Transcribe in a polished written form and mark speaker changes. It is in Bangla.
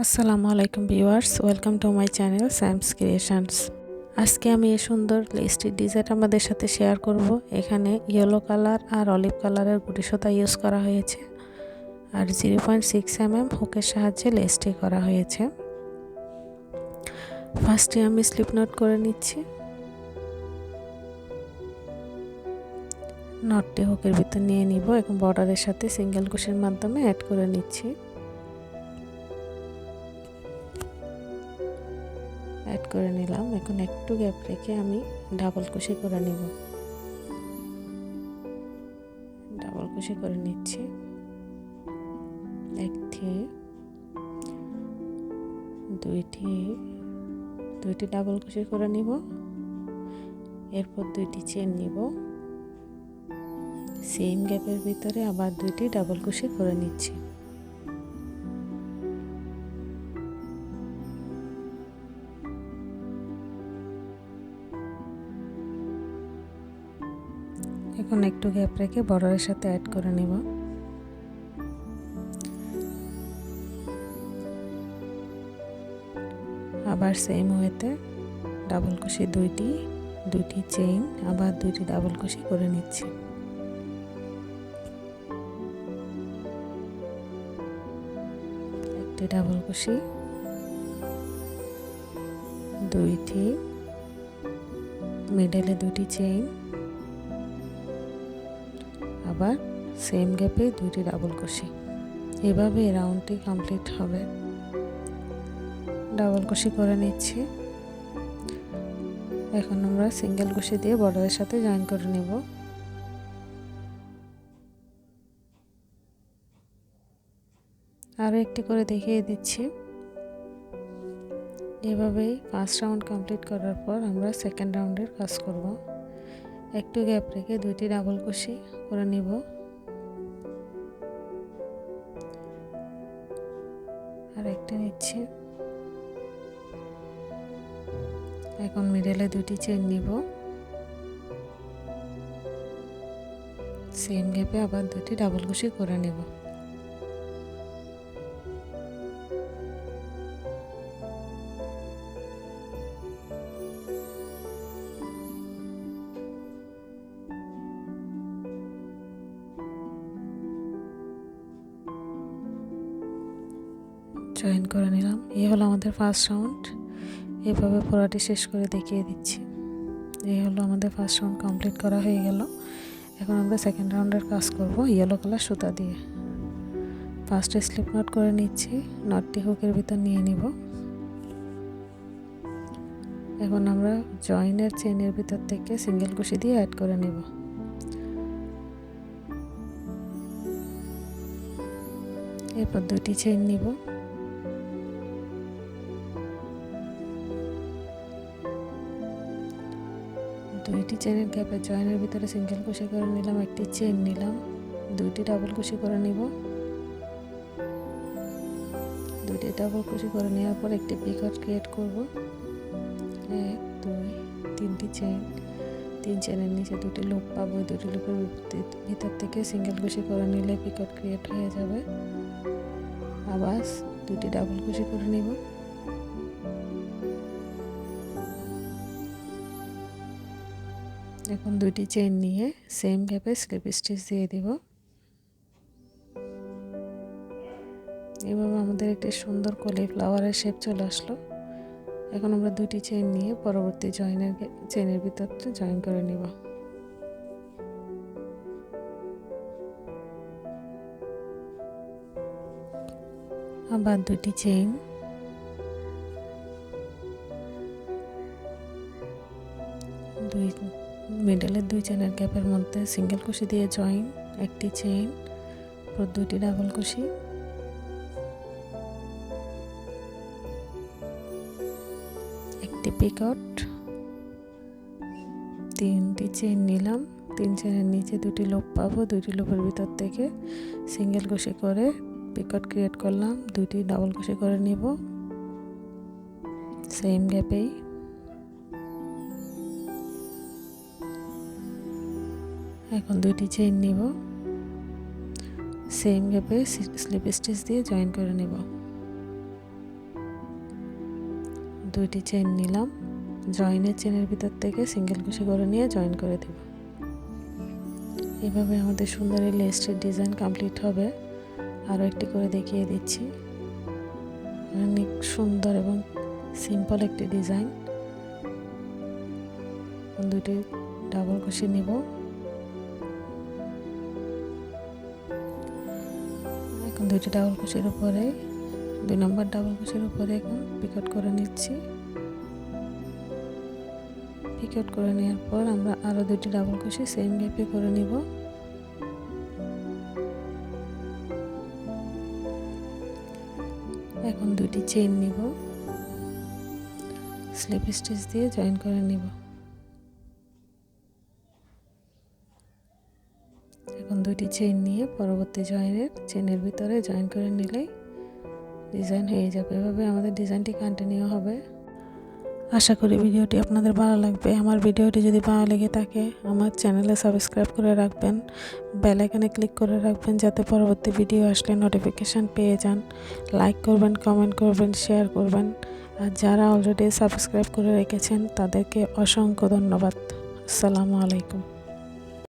Speaker 1: আসসালামু আলাইকুম viewers, welcome to my channel Sam's creations. আজকে আমি এই সুন্দর লেসটির ডিজাইন আমাদের সাথে শেয়ার করব। এখানে ইয়েলো কালার আর অলিভ কালারের গুটি সুতা ইউজ করা হয়েছে আর 0.6 mm হুকের সাহায্যে লেসটি করা হয়েছে। ফার্স্টে আমি স্লিপ নট করে নিচ্ছি। নটটি হুকের ভিতর নিয়ে নিব এবং বর্ডারের সাথে সিঙ্গেল কুশির মাধ্যমে অ্যাড করে নিচ্ছি। অ্যাড করে নিলাম। এখন একটু গ্যাপ রেখে আমি ডাবল কুশি করে নিব। ডাবল কুশি করে নিচ্ছি। একটি দুইটি ডাবল কুশি করে নিব। এরপর দুইটি চেন নিব। সেম গ্যাপের ভিতরে আবার দুইটি ডাবল কুশি করে নিচ্ছি। এখন একটু গ্যাপ রেখে বর্ডারের সাথে অ্যাড করে নিব। আবার সেম ওয়েতে ডাবল কুশি দুইটি চেইন আবার দুইটি ডাবল কুশি করে নিচ্ছি। একটি ডাবল কুশি, দুইটি মিডলে দুটি চেইন আবার সেম গ্যাপে দুইটি ডাবল কুশি। এভাবে রাউন্ডটি কমপ্লিট হবে। ডাবল কুশি করে নিচ্ছি। এখন আমরা সিঙ্গেল কুশি দিয়ে বর্ডারের সাথে জয়েন করে নেব। আরও একটি করে দেখিয়ে দিচ্ছি। এভাবেই ফার্স্ট রাউন্ড কমপ্লিট করার পর আমরা সেকেন্ড রাউন্ডের কাজ করব। একটু গ্যাপ রেখে দুইটি ডাবল কুশি করে নিব। আর একটা নিচ্ছি। এখন মিডলে দুটি চেন নিব। সেম গ্যাপে আবার দুটি ডাবল কুশি করে নেব। জয়েন করে নিলাম। এই হলো আমাদের ফার্স্ট রাউন্ড। এভাবে পুরোটি শেষ করে দেখিয়ে দিচ্ছি। এই হলো আমাদের ফার্স্ট রাউন্ড কমপ্লিট করা হয়ে গেল। এখন আমরা সেকেন্ড রাউন্ডের কাজ করব ইয়েলো কালার সুতা দিয়ে। ফার্স্টে স্লিপ নট করে নিচ্ছি। নটটি হুকের ভিতর নিয়ে নিব। এখন আমরা জয়েনের চেনের ভিতর থেকে সিঙ্গেল কুশি দিয়ে অ্যাড করে নিব। এরপর দুটি চেন নিব। দুইটি চেনের গ্যাপে জয়েনের ভিতরে সিঙ্গেল কুশি করে নিলাম। একটি চেন নিলাম। দুইটি ডাবল কুশি করে নিব। দুইটি ডাবল কুশি করে নেওয়ার পর একটি পিকট ক্রিয়েট করব। এক দুই তিনটি চেন, তিন চেনের নিচে দুটি লুপ পাবো। দুটি লুপের ভিতর থেকে সিঙ্গেল কুশি করে নিলে পিকট ক্রিয়েট হয়ে যাবে। আবার দুটি ডাবল কুশি করে নিব। এখন দুটি চেন নিয়ে সেম গ্যাপে স্লিপ স্টিচ দিয়ে দিব। এভাবে আমাদের একটি সুন্দর কলিফ্লাওয়ারের শেপ চলে আসলো। এখন আমরা দুটি চেন নিয়ে পরবর্তী চেনের ভিতর জয়েন করে নিব। আবার দুটি চেন, মিডলের দুই চেনের গ্যাপের মধ্যে সিঙ্গেল কুশি দিয়ে জয়েন, একটি চেন, দুইটি ডাবল কুশি, একটি পিকট, তিনটি চেন নিলাম। তিন চেনের নিচে দুটি লুপ পাবো। দুইটি লুপের ভিতর থেকে সিঙ্গেল কুশি করে পিকট ক্রিয়েট করলাম। দুইটি ডাবল কুশি করে নিব সেম গ্যাপেই। এখন দুইটি চেন নিব। সেম গ্যাপে স্লিপ স্টিচ দিয়ে জয়েন করে নেব। 2টি চেইন নিলাম, জয়েনের চেনের ভিতর থেকে সিঙ্গেল কুশি করে নিয়ে জয়েন করে দেব। এভাবে আমাদের সুন্দর এই লেসটির ডিজাইন কমপ্লিট হবে। আরও একটি করে দেখিয়ে দিচ্ছি। অনেক সুন্দর এবং সিম্পল একটি ডিজাইন। 2টি ডাবল কুশি নিব। এখন 2টি ডাবল কুশির উপরে 2 নম্বর ডাবল কুশির উপরে এখন পিকট করে নিচ্ছি। পিকট করে নেওয়ার পর আমরা আরও 2টি ডাবল কুশি সেম গ্যাপে করে নিব। এখন 2টি চেইন নিব, স্লিপ স্টিচ দিয়ে জয়েন করে নিব। এখন 2টি চেইন নিয়ে পরবর্তী চেনের ভিতরে জয়েন করে নিলেই ডিজাইন হয়ে যাবে। এভাবে আমাদের ডিজাইনটি কন্টিনিউ হবে। আশা করি ভিডিওটি আপনাদের ভালো লাগবে। আমার ভিডিওটি যদি ভালো লেগে থাকে আমার চ্যানেলে সাবস্ক্রাইব করে রাখবেন, বেল আইকনে ক্লিক করে রাখবেন যাতে পরবর্তী ভিডিও আসলে নোটিফিকেশান পেয়ে যান। লাইক করবেন, কমেন্ট করবেন, শেয়ার করবেন। আর যারা অলরেডি সাবস্ক্রাইব করে রেখেছেন তাদেরকে অসংখ্য ধন্যবাদ। আসসালামু আলাইকুম।